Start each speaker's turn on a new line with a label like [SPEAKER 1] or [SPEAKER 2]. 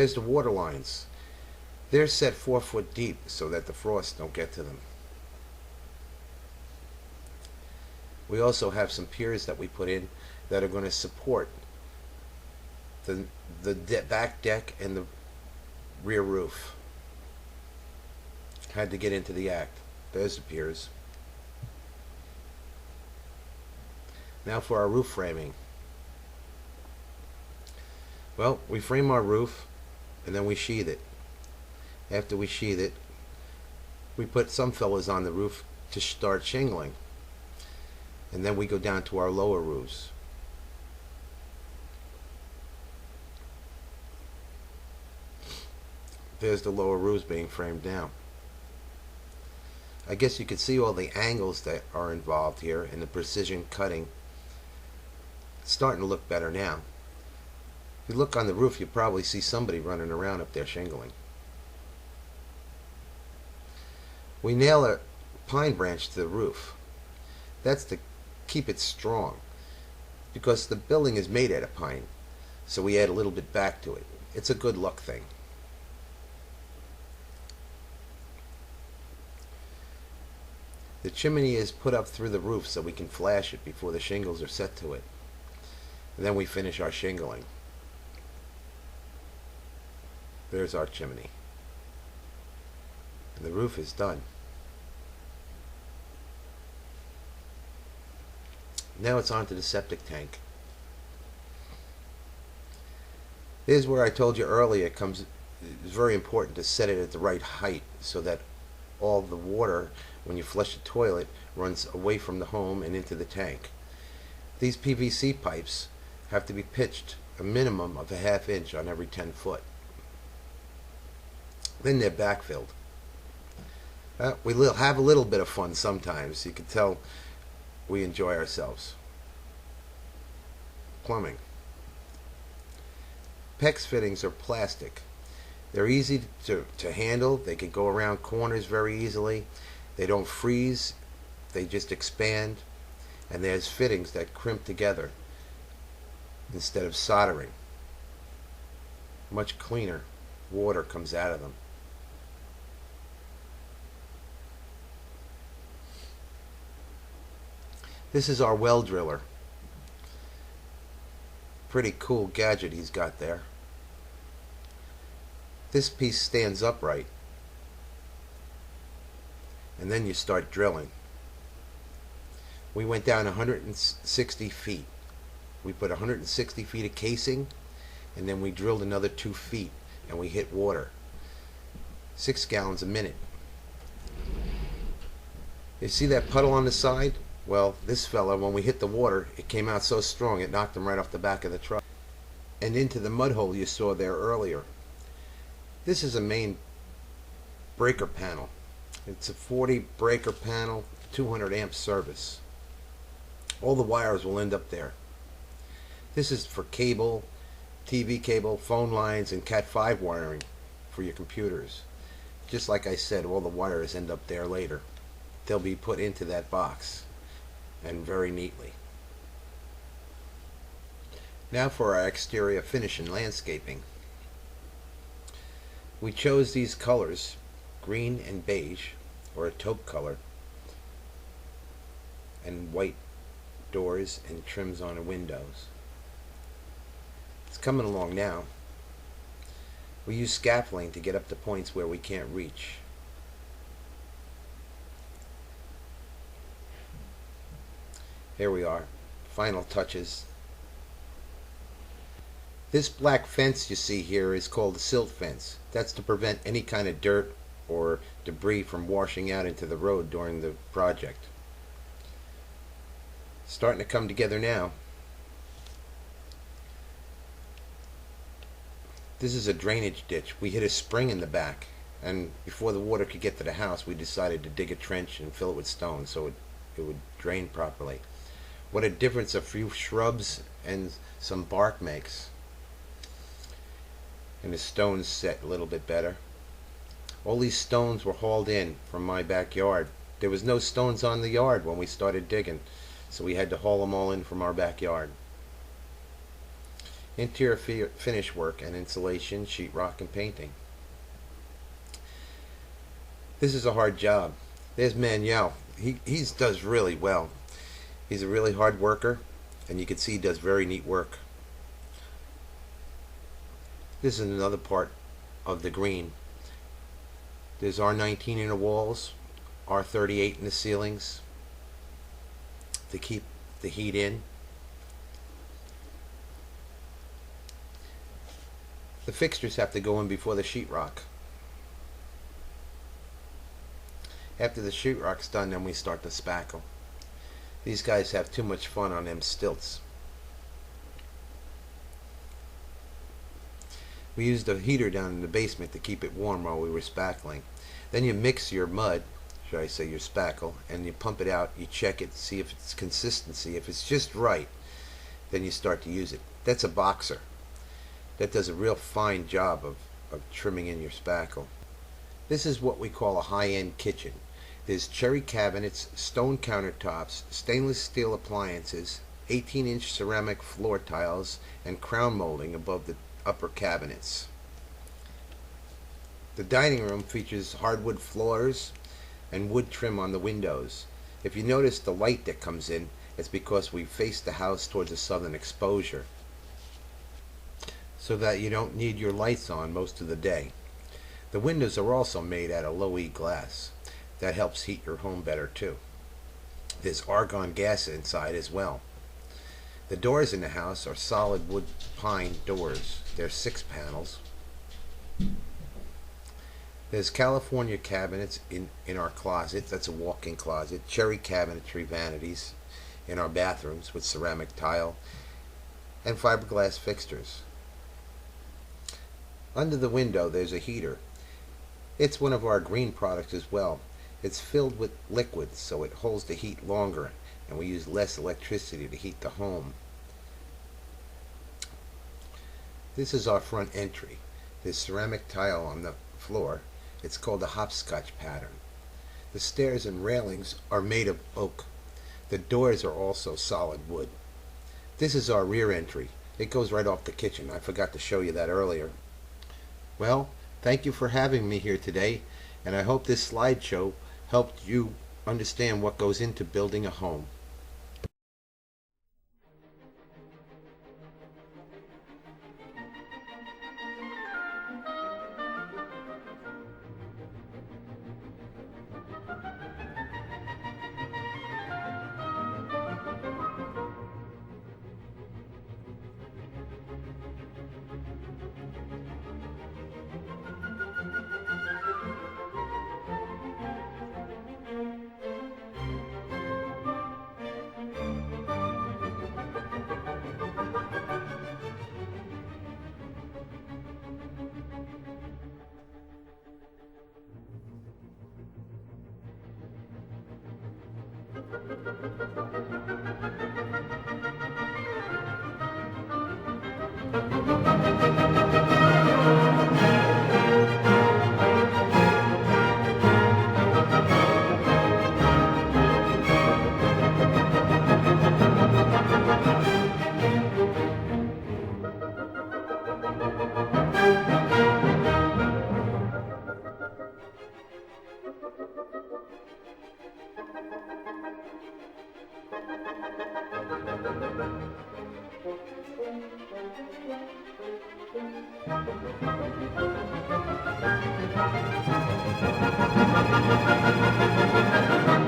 [SPEAKER 1] There's the water lines. They're set 4 foot deep so that the frost don't get to them. We also have some piers that we put in that are going to support the back deck and the rear roof. Had to get into the act. There's the piers. Now for our roof framing. Well, we frame our roof and then we sheathe it. After we sheathe it, we put some fillers on the roof to start shingling. And then we go down to our lower roofs. There's the lower roofs being framed now. I guess you can see all the angles that are involved here and the precision cutting. It's starting to look better now. If you look on the roof, you probably see somebody running around up there shingling. We nail a pine branch to the roof. That's to keep it strong, because the building is made out of pine, so we add a little bit back to it. It's a good luck thing. The chimney is put up through the roof so we can flash it before the shingles are set to it. And then we finish our shingling. There's our chimney. And the roof is done. Now it's on to the septic tank. Here's where I told you earlier it's very important to set it at the right height so that all the water, when you flush the toilet, runs away from the home and into the tank. These PVC pipes have to be pitched a minimum of a ½ inch on every 10 foot. Then they're backfilled. We have a little bit of fun sometimes. You can tell we enjoy ourselves. Plumbing. PEX fittings are plastic. They're easy to handle. They can go around corners very easily. They don't freeze. They just expand. And there's fittings that crimp together instead of soldering. Much cleaner water comes out of them. This is our well driller. Pretty cool gadget he's got there. This piece stands upright, and then you start drilling. We went down 160 feet. We put 160 feet of casing, and then we drilled another 2 feet, and we hit water. 6 gallons a minute. You see that puddle on the side? Well, this fella, when we hit the water, it came out so strong it knocked him right off the back of the truck and into the mud hole you saw there earlier. This is a main breaker panel. It's a 40 breaker panel, 200 amp service. All the wires will end up there. This is for cable, TV cable, phone lines, and Cat 5 wiring for your computers. Just like I said, all the wires end up there later. They'll be put into that box, and very neatly. Now for our exterior finish and landscaping. We chose these colors, green and beige, or a taupe color, and white doors and trims on the windows. It's coming along now. We use scaffolding to get up to points where we can't reach. Here we are, final touches. This black fence you see here is called a silt fence. That's to prevent any kind of dirt or debris from washing out into the road during the project. Starting to come together now. This is a drainage ditch. We hit a spring in the back, and before the water could get to the house, we decided to dig a trench and fill it with stone so it would drain properly. What a difference a few shrubs and some bark makes. And the stones set a little bit better. All these stones were hauled in from my backyard. There was no stones on the yard when we started digging, so we had to haul them all in from our backyard. interior finish work and insulation, sheetrock, and painting. This is a hard job. There's Manuel. He does really well. He's a really hard worker, and you can see he does very neat work. This is another part of the green. There's R19 in the walls, R38 in the ceilings to keep the heat in. The fixtures have to go in before the sheetrock. After the sheetrock's done, then we start the spackle. These guys have too much fun on them stilts. We used a heater down in the basement to keep it warm while we were spackling. Then you mix your mud, should I say your spackle, and you pump it out, you check it, see if it's consistency. If it's just right, then you start to use it. That's a boxer. That does a real fine job of trimming in your spackle. This is what we call a high-end kitchen. There's cherry cabinets, stone countertops, stainless steel appliances, 18-inch ceramic floor tiles, and crown molding above the upper cabinets. The dining room features hardwood floors and wood trim on the windows. If you notice the light that comes in, it's because we face the house towards a southern exposure, so that you don't need your lights on most of the day. The windows are also made out of low E glass. That helps heat your home better too. There's argon gas inside as well. The doors in the house are solid wood pine doors. There's 6 panels. There's California cabinets in our closet. That's a walk-in closet. Cherry cabinetry vanities in our bathrooms with ceramic tile and fiberglass fixtures. Under the window there's a heater. It's one of our green products as well. It's filled with liquid so it holds the heat longer, and we use less electricity to heat the home. This is our front entry. There's ceramic tile on the floor. It's called the hopscotch pattern. The stairs and railings are made of oak. The doors are also solid wood. This is our rear entry. It goes right off the kitchen. I forgot to show you that earlier. Well, thank you for having me here today, and I hope this slideshow helped you understand what goes into building a home.